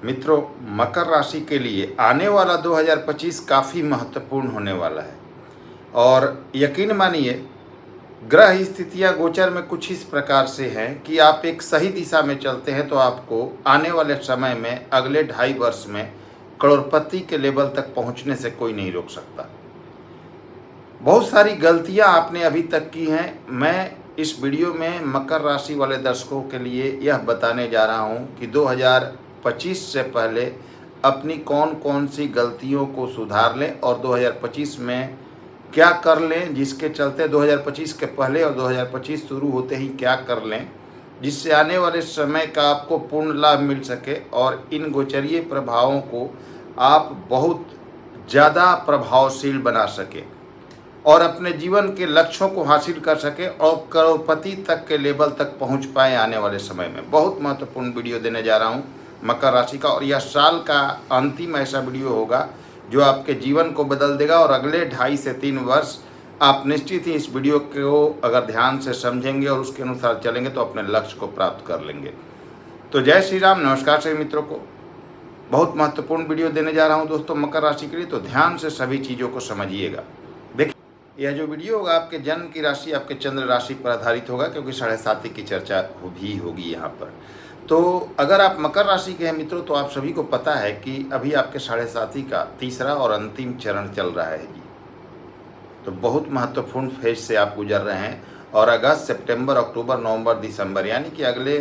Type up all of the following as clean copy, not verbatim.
मित्रों, मकर राशि के लिए आने वाला 2025 काफ़ी महत्वपूर्ण होने वाला है। और यकीन मानिए, ग्रह स्थितियां गोचर में कुछ इस प्रकार से हैं कि आप एक सही दिशा में चलते हैं तो आपको आने वाले समय में अगले 2.5 वर्ष में करोड़पति के लेवल तक पहुंचने से कोई नहीं रोक सकता। बहुत सारी गलतियां आपने अभी तक की हैं। मैं इस वीडियो में मकर राशि वाले दर्शकों के लिए यह बताने जा रहा हूं कि 2025 से पहले अपनी कौन कौन सी गलतियों को सुधार लें और 2025 में क्या कर लें, जिसके चलते 2025 के पहले और 2025 शुरू होते ही क्या कर लें जिससे आने वाले समय का आपको पूर्ण लाभ मिल सके और इन गोचरीय प्रभावों को आप बहुत ज़्यादा प्रभावशील बना सके और अपने जीवन के लक्ष्यों को हासिल कर सके और करोड़पति तक के लेवल तक पहुंच पाए आने वाले समय में। बहुत महत्वपूर्ण वीडियो देने जा रहा हूं मकर राशि का, और यह साल का अंतिम ऐसा वीडियो होगा जो आपके जीवन को बदल देगा। और अगले 2.5 से 3 वर्ष आप निश्चित ही इस वीडियो को अगर ध्यान से समझेंगे और उसके अनुसार चलेंगे तो अपने लक्ष्य को प्राप्त कर लेंगे। तो जय श्री राम, नमस्कार सभी मित्रों को। बहुत महत्वपूर्ण वीडियो देने जा रहा हूँ दोस्तों मकर राशि के लिए, तो ध्यान से सभी चीज़ों को समझिएगा। देखिए, यह जो वीडियो होगा आपके जन्म की राशि, आपके चंद्र राशि पर आधारित होगा, क्योंकि 7.5 की चर्चा भी होगी यहाँ पर। तो अगर आप मकर राशि के हैं मित्रों, तो आप सभी को पता है कि अभी आपके 7.5 का तीसरा और अंतिम चरण चल रहा है जी। तो बहुत महत्वपूर्ण फेज से आप गुजर रहे हैं और अगस्त, सितंबर, अक्टूबर, नवंबर, दिसंबर, यानी कि अगले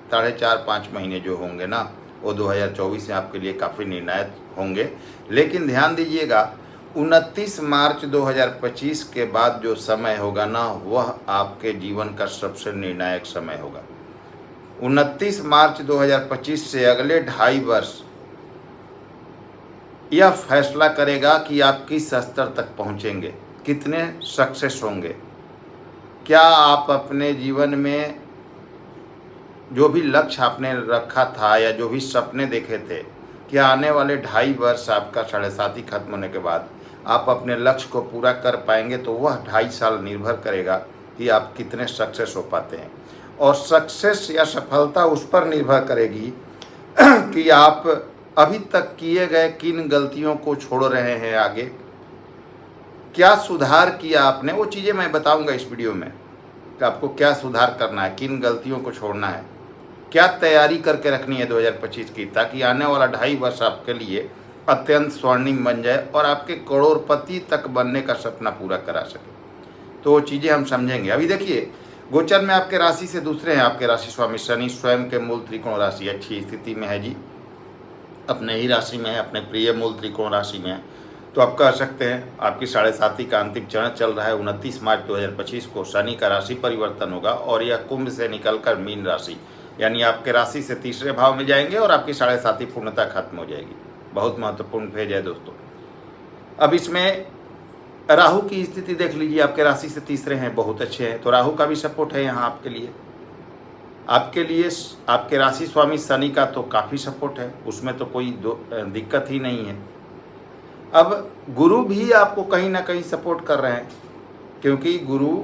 4.5-5 महीने जो होंगे ना, वो 2024 में आपके लिए काफ़ी निर्णायक होंगे। लेकिन ध्यान दीजिएगा, 29 मार्च 2025 के बाद जो समय होगा ना, वह आपके जीवन का सबसे निर्णायक समय होगा। 29 मार्च 2025 से अगले 2.5 वर्ष यह फैसला करेगा कि आप किस स्तर तक पहुंचेंगे, कितने सक्सेस होंगे। क्या आप अपने जीवन में जो भी लक्ष्य आपने रखा था या जो भी सपने देखे थे, क्या आने वाले 2.5 वर्ष आपका 7.5 खत्म होने के बाद आप अपने लक्ष्य को पूरा कर पाएंगे? तो वह 2.5 साल निर्भर करेगा कि आप कितने सक्सेस हो पाते हैं। और सक्सेस या सफलता उस पर निर्भर करेगी कि आप अभी तक किए गए किन गलतियों को छोड़ रहे हैं, आगे क्या सुधार किया आपने। वो चीज़ें मैं बताऊंगा इस वीडियो में कि आपको क्या सुधार करना है, किन गलतियों को छोड़ना है, क्या तैयारी करके रखनी है 2025 की, ताकि आने वाला 2.5 वर्ष आपके लिए अत्यंत स्वर्णिम बन जाए और आपके करोड़पति तक बनने का सपना पूरा करा सके। तो वो चीज़ें हम समझेंगे। अभी देखिए, गोचर में आपके राशि से दूसरे हैं आपके राशि स्वामी शनि, स्वयं के मूल त्रिकोण राशि अच्छी स्थिति में है जी, अपने ही राशि में है, अपने प्रिय मूल त्रिकोण राशि में है। तो आप कह सकते हैं आपकी 7.5 का अंतिम चरण चल रहा है। 29 मार्च 2025 को शनि का राशि परिवर्तन होगा और यह कुंभ से निकलकर मीन राशि, यानी आपके राशि से तीसरे भाव में जाएंगे और आपकी 7.5 पूर्णतः खत्म हो जाएगी। बहुत महत्वपूर्ण फेज है दोस्तों। अब इसमें राहु की स्थिति देख लीजिए, आपके राशि से तीसरे हैं, बहुत अच्छे हैं। तो राहु का भी सपोर्ट है यहाँ आपके लिए। आपके राशि स्वामी शनि का तो काफ़ी सपोर्ट है, उसमें तो कोई दिक्कत ही नहीं है। अब गुरु भी आपको कहीं ना कहीं सपोर्ट कर रहे हैं, क्योंकि गुरु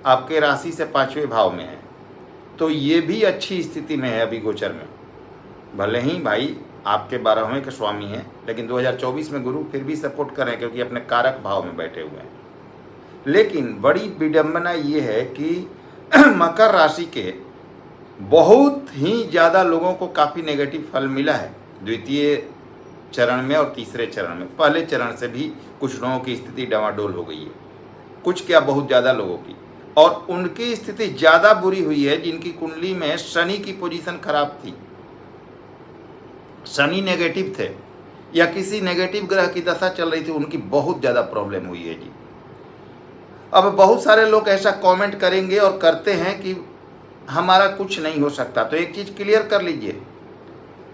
आपके राशि से 5वें भाव में है, तो ये भी अच्छी स्थिति में है अभी गोचर में। भले ही भाई आपके 12वें के स्वामी हैं, लेकिन 2024 में गुरु फिर भी सपोर्ट कर रहे हैं, क्योंकि अपने कारक भाव में बैठे हुए हैं। लेकिन बड़ी विडंबना ये है कि मकर राशि के बहुत ही ज़्यादा लोगों को काफ़ी नेगेटिव फल मिला है द्वितीय चरण में और तीसरे चरण में। पहले चरण से भी कुछ लोगों की स्थिति डामाडोल हो गई है, कुछ क्या बहुत ज़्यादा लोगों की, और उनकी स्थिति ज़्यादा बुरी हुई है जिनकी कुंडली में शनि की पोजीशन खराब थी, शनि नेगेटिव थे या किसी नेगेटिव ग्रह की दशा चल रही थी, उनकी बहुत ज़्यादा प्रॉब्लम हुई है जी। अब बहुत सारे लोग ऐसा कमेंट करेंगे और करते हैं कि हमारा कुछ नहीं हो सकता। तो एक चीज़ क्लियर कर लीजिए,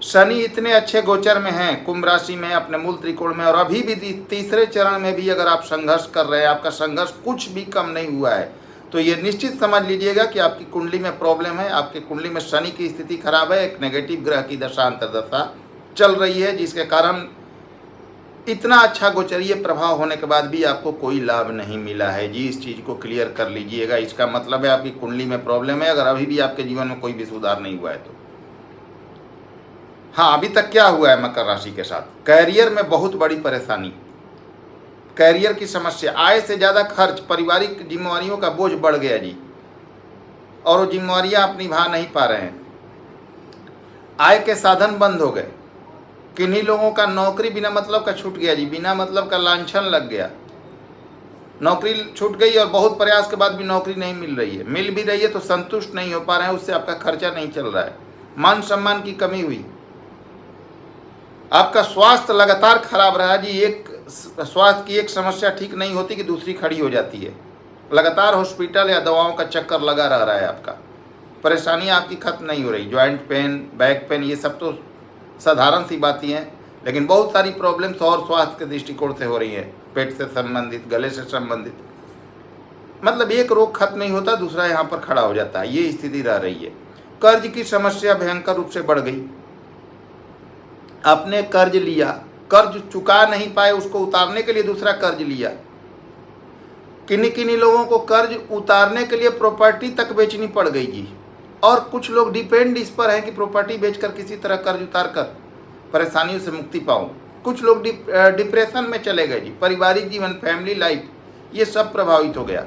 शनि इतने अच्छे गोचर में हैं, कुंभ राशि में, अपने मूल त्रिकोण में, और अभी भी तीसरे चरण में भी अगर आप संघर्ष कर रहे हैं, आपका संघर्ष कुछ भी कम नहीं हुआ है, तो ये निश्चित समझ लीजिएगा कि आपकी कुंडली में प्रॉब्लम है। आपकी कुंडली में शनि की स्थिति खराब है, एक नेगेटिव ग्रह की दशा अंतर्दशा चल रही है, जिसके कारण इतना अच्छा गोचरीय प्रभाव होने के बाद भी आपको कोई लाभ नहीं मिला है जी। इस चीज़ को क्लियर कर लीजिएगा। इसका मतलब है आपकी कुंडली में प्रॉब्लम है, अगर अभी भी आपके जीवन में कोई भी सुधार नहीं हुआ है तो। हाँ, अभी तक क्या हुआ है मकर राशि के साथ, कैरियर में बहुत बड़ी परेशानी, कैरियर की समस्या, आय से ज़्यादा खर्च, पारिवारिक जिम्मेवारियों का बोझ बढ़ गया जी, और वो जिम्मेवारियाँ आप निभा नहीं पा रहे हैं। आय के साधन बंद हो गए, किन्हीं लोगों का नौकरी बिना मतलब का छूट गया जी, बिना मतलब का लांछन लग गया, नौकरी छूट गई और बहुत प्रयास के बाद भी नौकरी नहीं मिल रही है, मिल भी रही है तो संतुष्ट नहीं हो पा रहे हैं, उससे आपका खर्चा नहीं चल रहा है, मान सम्मान की कमी हुई, आपका स्वास्थ्य लगातार खराब रहा जी, एक स्वास्थ्य की एक समस्या ठीक नहीं होती कि दूसरी खड़ी हो जाती है, लगातार हॉस्पिटल या दवाओं का चक्कर लगा रह रहा है, आपका परेशानी आपकी खत्म नहीं हो रही, जॉइंट पेन, बैक पेन, ये सब तो साधारण सी बातें हैं, लेकिन बहुत सारी प्रॉब्लम्स और स्वास्थ्य के दृष्टिकोण से हो रही हैं, पेट से संबंधित, गले से संबंधित, मतलब एक रोग खत्म नहीं होता दूसरा यहाँ पर खड़ा हो जाता है, ये स्थिति रह रही है। कर्ज की समस्या भयंकर रूप से बढ़ गई, आपने कर्ज लिया, कर्ज चुका नहीं पाए, उसको उतारने के लिए दूसरा कर्ज लिया, किन्हीं किन्हीं लोगों को कर्ज उतारने के लिए प्रॉपर्टी तक बेचनी पड़ गई जी, और कुछ लोग डिपेंड इस पर है कि प्रॉपर्टी बेचकर किसी तरह कर्ज उतार कर परेशानियों से मुक्ति पाऊँ, कुछ लोग डिप्रेशन में चले गए जी, पारिवारिक जीवन, फैमिली लाइफ, ये सब प्रभावित हो गया।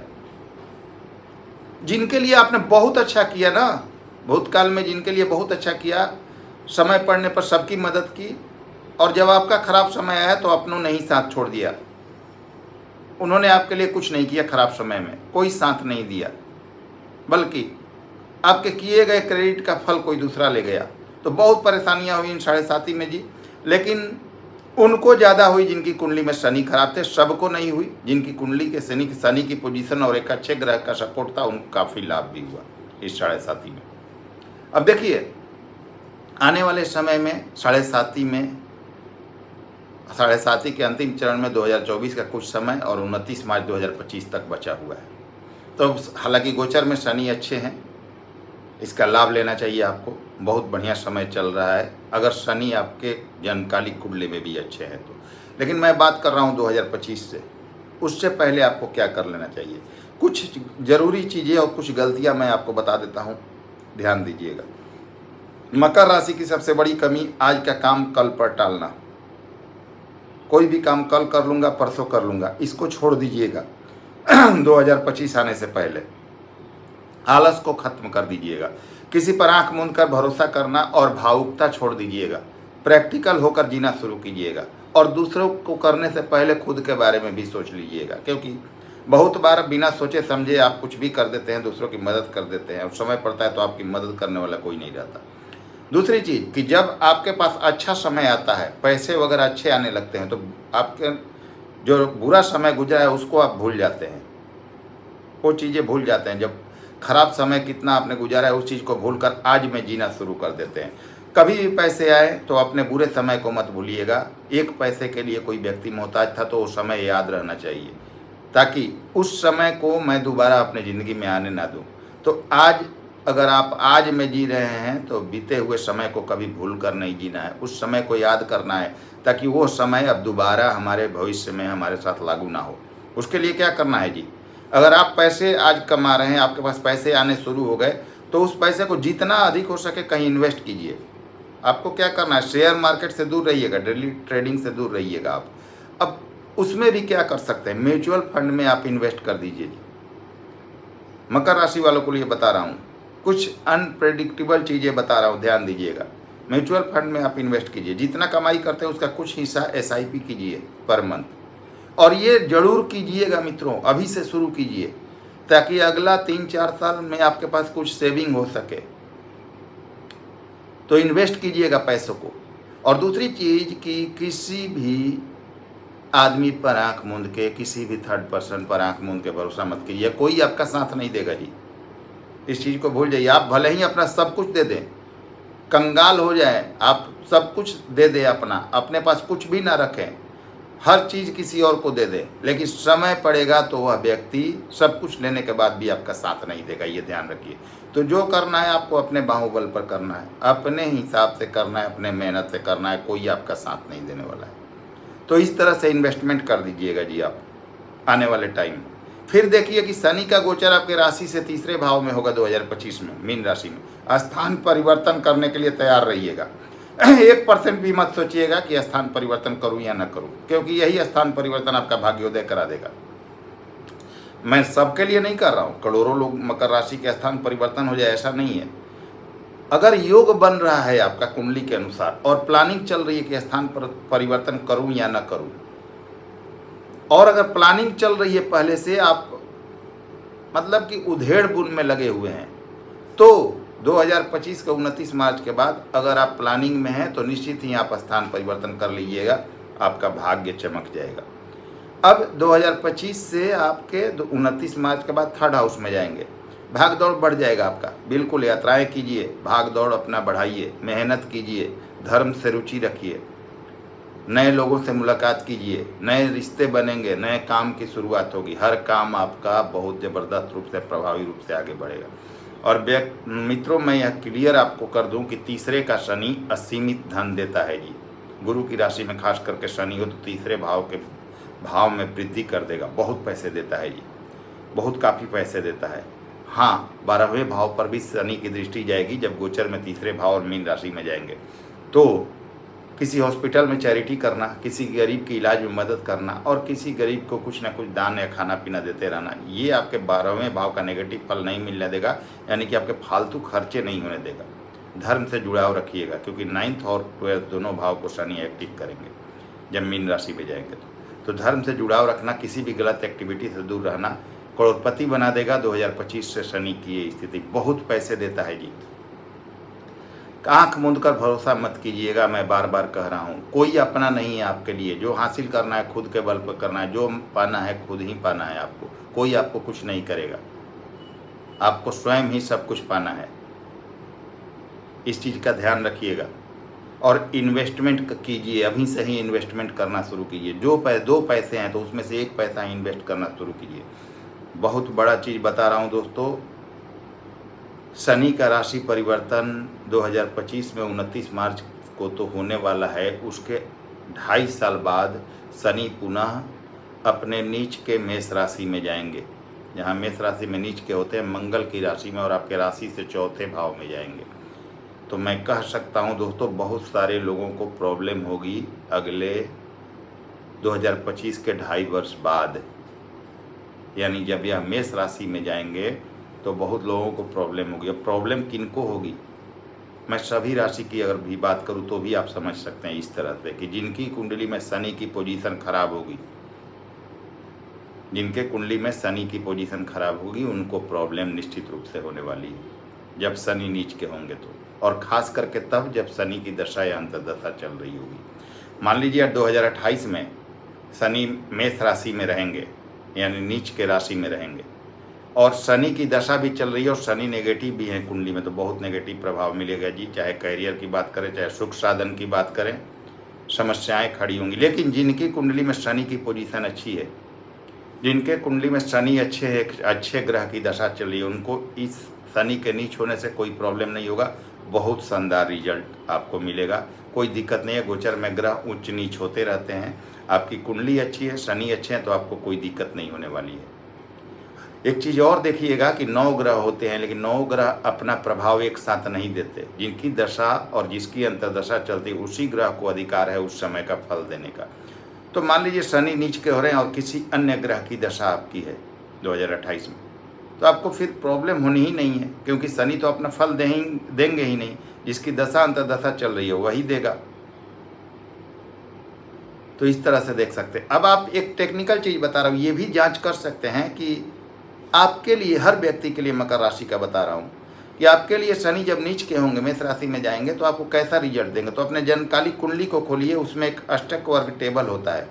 जिनके लिए आपने बहुत अच्छा किया ना, भूतकाल में जिनके लिए बहुत अच्छा किया, समय पड़ने पर सबकी मदद की, और जब आपका खराब समय आया तो अपनों ने ही साथ छोड़ दिया, उन्होंने आपके लिए कुछ नहीं किया, खराब समय में कोई साथ नहीं दिया, बल्कि आपके किए गए क्रेडिट का फल कोई दूसरा ले गया, तो बहुत परेशानियां हुई इन 7.5 में जी। लेकिन उनको ज़्यादा हुई जिनकी कुंडली में शनि खराब थे, सबको नहीं हुई, जिनकी कुंडली के शनि की पोजीशन और एक अच्छे ग्रह का सपोर्ट था, उनको काफ़ी लाभ भी हुआ इस 7.5 में। अब देखिए आने वाले समय में 7.5 के अंतिम चरण में 2024 का कुछ समय और 29 मार्च 2025 तक बचा हुआ है, तो हालांकि गोचर में शनि अच्छे हैं, इसका लाभ लेना चाहिए आपको, बहुत बढ़िया समय चल रहा है अगर शनि आपके जन्मकालिक कुंडली में भी अच्छे हैं तो। लेकिन मैं बात कर रहा हूँ 2025 से, उससे पहले आपको क्या कर लेना चाहिए, कुछ ज़रूरी चीज़ें और कुछ गलतियाँ मैं आपको बता देता हूँ, ध्यान दीजिएगा। मकर राशि की सबसे बड़ी कमी, आज का काम कल पर टालना, कोई भी काम कल कर लूँगा, परसों कर लूँगा, इसको छोड़ दीजिएगा 2025 आने से पहले, आलस को खत्म कर दीजिएगा, किसी पर आंख मूंद कर भरोसा करना और भावुकता छोड़ दीजिएगा, प्रैक्टिकल होकर जीना शुरू कीजिएगा, और दूसरों को करने से पहले खुद के बारे में भी सोच लीजिएगा, क्योंकि बहुत बार बिना सोचे समझे आप कुछ भी कर देते हैं, दूसरों की मदद कर देते हैं, और समय पड़ता है तो आपकी मदद करने वाला कोई नहीं रहता। दूसरी चीज़ कि जब आपके पास अच्छा समय आता है, पैसे वगैरह अच्छे आने लगते हैं, तो आपके जो बुरा समय गुजरा है उसको आप भूल जाते हैं, वो चीज़ें भूल जाते हैं। जब खराब समय कितना आपने गुजारा है उस चीज़ को भूलकर आज में जीना शुरू कर देते हैं। कभी भी पैसे आए तो अपने बुरे समय को मत भूलिएगा, एक पैसे के लिए कोई व्यक्ति मोहताज था तो वो समय याद रहना चाहिए, ताकि उस समय को मैं दोबारा अपने ज़िंदगी में आने ना दूँ। तो आज अगर आप आज में जी रहे हैं तो बीते हुए समय को कभी भूल कर नहीं जीना है, उस समय को याद करना है, ताकि वो समय अब दोबारा हमारे भविष्य में हमारे साथ लागू ना हो। उसके लिए क्या करना है जी, अगर आप पैसे आज कमा रहे हैं, आपके पास पैसे आने शुरू हो गए, तो उस पैसे को जितना अधिक हो सके कहीं इन्वेस्ट कीजिए। आपको क्या करना है, शेयर मार्केट से दूर रहिएगा, डेली ट्रेडिंग से दूर रहिएगा आप। अब उसमें भी क्या कर सकते हैं, म्यूचुअल फंड में आप इन्वेस्ट कर दीजिए जी। मकर राशि वालों को लिए बता रहा हूँ, कुछ अनप्रेडिक्टेबल चीज़ें बता रहा हूँ, ध्यान दीजिएगा। म्यूचुअल फंड में आप इन्वेस्ट कीजिए, जितना कमाई करते हैं उसका कुछ हिस्सा SIP कीजिए पर मंथ, और ये जरूर कीजिएगा मित्रों, अभी से शुरू कीजिए, ताकि अगला 3-4 साल में आपके पास कुछ सेविंग हो सके। तो इन्वेस्ट कीजिएगा पैसों को। और दूसरी चीज़ कि किसी भी आदमी पर आंख मूंद के, किसी भी थर्ड पर्सन पर आंख मूंद के भरोसा मत कीजिए, कोई आपका साथ नहीं देगा जी, इस चीज़ को भूल जाइए। आप भले ही अपना सब कुछ दे दें, कंगाल हो जाए, आप सब कुछ दे दें, अपने पास कुछ भी ना रखें, हर चीज़ किसी और को दे दें, लेकिन समय पड़ेगा तो वह व्यक्ति सब कुछ लेने के बाद भी आपका साथ नहीं देगा, ये ध्यान रखिए। तो जो करना है आपको अपने बाहुबल पर करना है, अपने हिसाब से करना है, अपने मेहनत से करना है, कोई आपका साथ नहीं देने वाला है। तो इस तरह से इन्वेस्टमेंट कर दीजिएगा जी आप आने वाले टाइम में। फिर देखिए कि शनि का गोचर आपके राशि से तीसरे भाव में होगा 2025 में, मीन राशि में। स्थान परिवर्तन करने के लिए तैयार रहिएगा। 1% भी मत सोचिएगा कि स्थान परिवर्तन करूं या ना करूं, क्योंकि यही स्थान परिवर्तन आपका भाग्योदय करा देगा। मैं सबके लिए नहीं कर रहा हूं, करोड़ों लोग मकर राशि के स्थान परिवर्तन हो जाए ऐसा नहीं है। अगर योग बन रहा है आपका कुंडली के अनुसार और प्लानिंग चल रही है कि स्थान परिवर्तन करूं या ना करूं, और अगर प्लानिंग चल रही है पहले से, आप मतलब कि उधेड़ बुन में लगे हुए हैं, तो 2025 के 29 मार्च के बाद अगर आप प्लानिंग में हैं तो निश्चित ही आप स्थान परिवर्तन कर लीजिएगा, आपका भाग्य चमक जाएगा। अब 2025 से आपके 29 मार्च के बाद 3rd हाउस में जाएंगे, भाग दौड़ बढ़ जाएगा आपका। बिल्कुल यात्राएं कीजिए, भाग दौड़ अपना बढ़ाइए, मेहनत कीजिए, धर्म से रुचि रखिए, नए लोगों से मुलाकात कीजिए, नए रिश्ते बनेंगे, नए काम की शुरुआत होगी, हर काम आपका बहुत ज़बरदस्त रूप से प्रभावी रूप से आगे बढ़ेगा। और मित्रों, मैं यह क्लियर आपको कर दूं कि तीसरे का शनि असीमित धन देता है जी। गुरु की राशि में खास करके शनि हो तो तीसरे भाव में वृद्धि कर देगा, बहुत पैसे देता है जी, बहुत काफ़ी पैसे देता है। हाँ, 12वें भाव पर भी शनि की दृष्टि जाएगी जब गोचर में तीसरे भाव और मीन राशि में जाएंगे। तो किसी हॉस्पिटल में चैरिटी करना, किसी गरीब के इलाज में मदद करना और किसी गरीब को कुछ ना कुछ दान या खाना पीना देते रहना, ये आपके 12वें भाव का नेगेटिव फल नहीं मिलने देगा, यानी कि आपके फालतू खर्चे नहीं होने देगा। धर्म से जुड़ाव रखिएगा, क्योंकि 9th और 12th दोनों भाव को शनि एक्टिव करेंगे जब मीन राशि में जाएंगे। तो धर्म से जुड़ाव रखना, किसी भी गलत एक्टिविटी से दूर रहना करोड़पति बना देगा। 2025 से शनि की ये स्थिति, बहुत पैसे देता है जी। आंख मूंद कर भरोसा मत कीजिएगा, मैं बार बार कह रहा हूँ, कोई अपना नहीं है आपके लिए। जो हासिल करना है खुद के बल पर करना है, जो पाना है खुद ही पाना है आपको, कोई आपको कुछ नहीं करेगा, आपको स्वयं ही सब कुछ पाना है। इस चीज़ का ध्यान रखिएगा। और इन्वेस्टमेंट कीजिए, अभी से ही इन्वेस्टमेंट करना शुरू कीजिए। जो 2 पैसे हैं तो उसमें से 1 पैसा इन्वेस्ट करना शुरू कीजिए। बहुत बड़ा चीज़ बता रहा हूँ दोस्तों, शनि का राशि परिवर्तन 2025 में 29 मार्च को तो होने वाला है। उसके 2.5 साल बाद शनि पुनः अपने नीच के मेष राशि में जाएंगे, जहाँ मेष राशि में नीच के होते हैं मंगल की राशि में, और आपके राशि से 4थे भाव में जाएंगे। तो मैं कह सकता हूँ दोस्तों, बहुत सारे लोगों को प्रॉब्लम होगी अगले 2025 के 2.5 वर्ष बाद, यानी जब यह मेष राशि में जाएंगे तो बहुत लोगों को प्रॉब्लम होगी। अब प्रॉब्लम किनको होगी, मैं सभी राशि की अगर भी बात करूं तो भी आप समझ सकते हैं इस तरह से कि जिनकी कुंडली में शनि की पोजीशन खराब होगी, जिनके कुंडली में शनि की पोजीशन खराब होगी, उनको प्रॉब्लम निश्चित रूप से होने वाली है जब शनि नीच के होंगे तो, और ख़ास करके तब जब शनि की दशा या अंतर्दशा चल रही होगी। मान लीजिए 2028 में शनि मेष राशि में रहेंगे, यानी नीच के राशि में रहेंगे, और शनि की दशा भी चल रही है और शनि नेगेटिव भी है कुंडली में, तो बहुत नेगेटिव प्रभाव मिलेगा जी। चाहे करियर की बात करें, चाहे सुख साधन की बात करें, समस्याएं खड़ी होंगी। लेकिन जिनकी कुंडली में शनि की पोजीशन अच्छी है, जिनके कुंडली में शनि अच्छे ग्रह की दशा चल रही है, उनको इस शनि के नीच होने से कोई प्रॉब्लम नहीं होगा। बहुत शानदार रिजल्ट आपको मिलेगा, कोई दिक्कत नहीं है। गोचर में ग्रह उच्च नीच होते रहते हैं, आपकी कुंडली अच्छी है, शनि अच्छे हैं, तो आपको कोई दिक्कत नहीं होने वाली है। एक चीज़ और देखिएगा कि 9 ग्रह होते हैं, लेकिन 9 ग्रह अपना प्रभाव एक साथ नहीं देते। जिनकी दशा और जिसकी अंतर्दशा चलती है, उसी ग्रह को अधिकार है उस समय का फल देने का। तो मान लीजिए शनि नीच के हो रहे हैं और किसी अन्य ग्रह की दशा आपकी है 2028 में, तो आपको फिर प्रॉब्लम होनी ही नहीं है, क्योंकि शनि तो अपना फल देंगे ही नहीं। जिसकी दशा अंतर्दशा चल रही है वही देगा। तो इस तरह से देख सकते हैं। अब आप एक टेक्निकल चीज़ बता रहा हूँ, ये भी जांच कर सकते हैं कि आपके लिए, हर व्यक्ति के लिए मकर राशि का बता रहा हूँ कि आपके लिए शनि जब नीच के होंगे, मेष राशि में जाएंगे, तो आपको कैसा रिजल्ट देंगे। तो अपने जन्मकालिक कुंडली को खोलिए, उसमें एक अष्टक वर्ग टेबल होता है।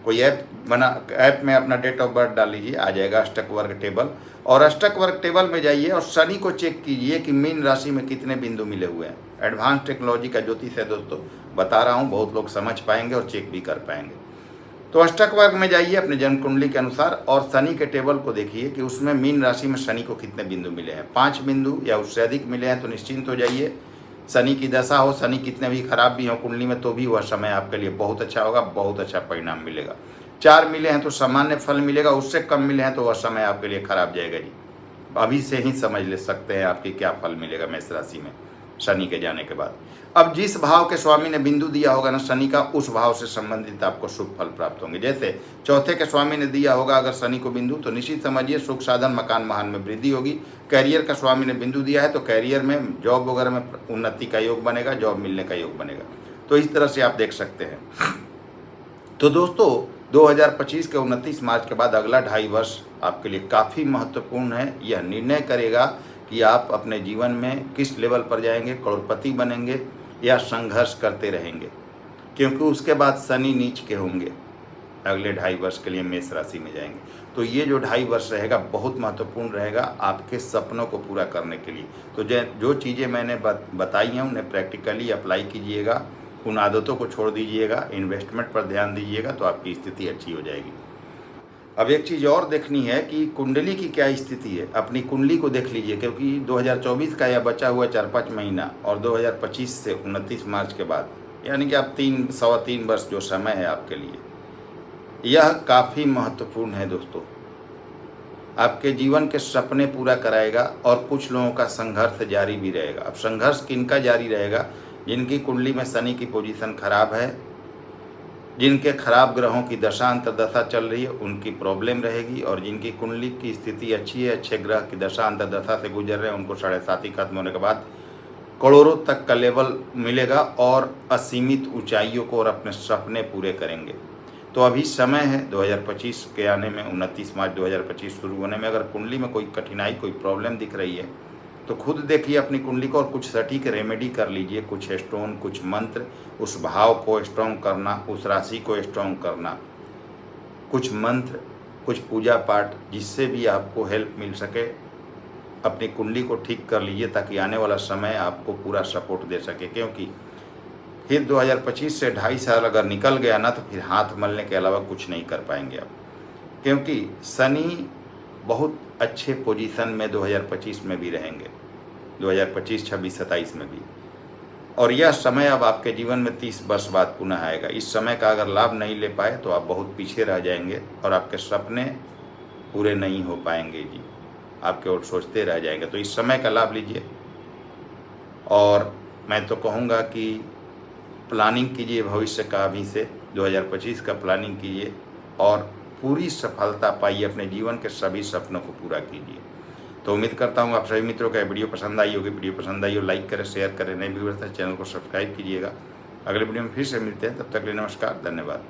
कोई ऐप में अपना डेट ऑफ बर्थ डाल लीजिए, आ जाएगा अष्टक वर्ग टेबल। और अष्टक वर्ग टेबल में जाइए और शनि को चेक कीजिए कि मीन राशि में कितने बिंदु मिले हुए हैं। एडवांस टेक्नोलॉजी का ज्योतिष है दोस्तों, बता रहा हूँ, बहुत लोग समझ पाएंगे और चेक भी कर पाएंगे। तो अष्टक वर्ग में जाइए अपने जन्म कुंडली के अनुसार और शनि के टेबल को देखिए कि उसमें मीन राशि में शनि को कितने बिंदु मिले हैं। 5 बिंदु या उससे अधिक मिले हैं तो निश्चिंत हो जाइए। शनि की दशा हो, शनि कितने भी खराब भी हो कुंडली में, तो भी वह समय आपके लिए बहुत अच्छा होगा, बहुत अच्छा परिणाम मिलेगा। 4 मिले हैं तो सामान्य फल मिलेगा, उससे कम मिले हैं तो वह समय आपके लिए खराब जाएगा जी। अभी से ही समझ ले सकते हैं आपकी क्या फल मिलेगा मेष राशि में। शनि के जाने के बाद। अब जिस भाव के स्वामी ने बिंदु दिया होगा ना शनि का, उस भाव से संबंधित आपको शुभ फल प्राप्त होंगे। जैसे चौथे के स्वामी ने दिया होगा अगर शनि को बिंदु, तो निश्चित समझिए सुख साधन मकान वाहन में वृद्धि होगी। कैरियर का स्वामी ने बिंदु दिया है तो कैरियर में जॉब वगैरह में उन्नति का योग बनेगा, जॉब मिलने का योग बनेगा। तो इस तरह से आप देख सकते हैं। तो दोस्तों 2025 के 29 मार्च के बाद अगला 2.5 वर्ष आपके लिए काफ़ी महत्वपूर्ण है। यह निर्णय करेगा कि आप अपने जीवन में किस लेवल पर जाएंगे, करोड़पति बनेंगे या संघर्ष करते रहेंगे, क्योंकि उसके बाद शनि नीच के होंगे। अगले 2.5 वर्ष के लिए मेष राशि में जाएंगे। तो ये जो 2.5 वर्ष रहेगा बहुत महत्वपूर्ण रहेगा आपके सपनों को पूरा करने के लिए। तो जो चीज़ें मैंने बताई हैं उन्हें प्रैक्टिकली अप्लाई कीजिएगा, उन आदतों को छोड़ दीजिएगा, इन्वेस्टमेंट पर ध्यान दीजिएगा, तो आपकी स्थिति अच्छी हो जाएगी। अब एक चीज़ और देखनी है कि कुंडली की क्या स्थिति है। अपनी कुंडली को देख लीजिए, क्योंकि 2024 का यह बचा हुआ 4-5 महीना और 2025 से 29 मार्च के बाद, यानी कि आप 3-3.25 वर्ष जो समय है आपके लिए, यह काफ़ी महत्वपूर्ण है दोस्तों। आपके जीवन के सपने पूरा कराएगा और कुछ लोगों का संघर्ष जारी भी रहेगा। अब संघर्ष किनका जारी रहेगा? जिनकी कुंडली में शनि की पोजीशन खराब है, जिनके खराब ग्रहों की दशा अंतर्दशा चल रही है, उनकी प्रॉब्लम रहेगी। और जिनकी कुंडली की स्थिति अच्छी है, अच्छे ग्रह की दशा अंतर्दशा से गुजर रहे हैं, उनको 7.5 खत्म होने के बाद करोड़ों तक का लेवल मिलेगा और असीमित ऊंचाइयों को और अपने सपने पूरे करेंगे। तो अभी समय है 2025 के आने में, 29 मार्च 2025 शुरू होने में। अगर कुंडली में कोई कठिनाई, कोई प्रॉब्लम दिख रही है तो खुद देखिए अपनी कुंडली को और कुछ सटीक रेमेडी कर लीजिए। कुछ स्टोन, कुछ मंत्र, उस भाव को स्ट्रॉन्ग करना, उस राशि को स्ट्रॉन्ग करना, कुछ मंत्र, कुछ पूजा पाठ, जिससे भी आपको हेल्प मिल सके। अपनी कुंडली को ठीक कर लीजिए ताकि आने वाला समय आपको पूरा सपोर्ट दे सके। क्योंकि फिर 2025 से 2.5 साल अगर निकल गया ना तो फिर हाथ मलने के अलावा कुछ नहीं कर पाएंगे आप, क्योंकि शनि बहुत अच्छे पोजीशन में 2025 में भी रहेंगे, 2025, 26, 27 में भी। और यह समय अब आपके जीवन में 30 वर्ष बाद पुनः आएगा। इस समय का अगर लाभ नहीं ले पाए तो आप बहुत पीछे रह जाएंगे और आपके सपने पूरे नहीं हो पाएंगे जी, आप केवल सोचते रह जाएंगे। तो इस समय का लाभ लीजिए और मैं तो कहूँगा कि प्लानिंग कीजिए भविष्य का। अभी से 2025 का प्लानिंग कीजिए और पूरी सफलता पाइए, अपने जीवन के सभी सपनों को पूरा कीजिए। तो उम्मीद करता हूँ आप सभी मित्रों का वीडियो पसंद आई होगी। वीडियो पसंद आई हो लाइक करें, शेयर करें, नए व्यूअर्स हैं चैनल को सब्सक्राइब कीजिएगा। अगले वीडियो में फिर से मिलते हैं, तब तक के लिए नमस्कार, धन्यवाद।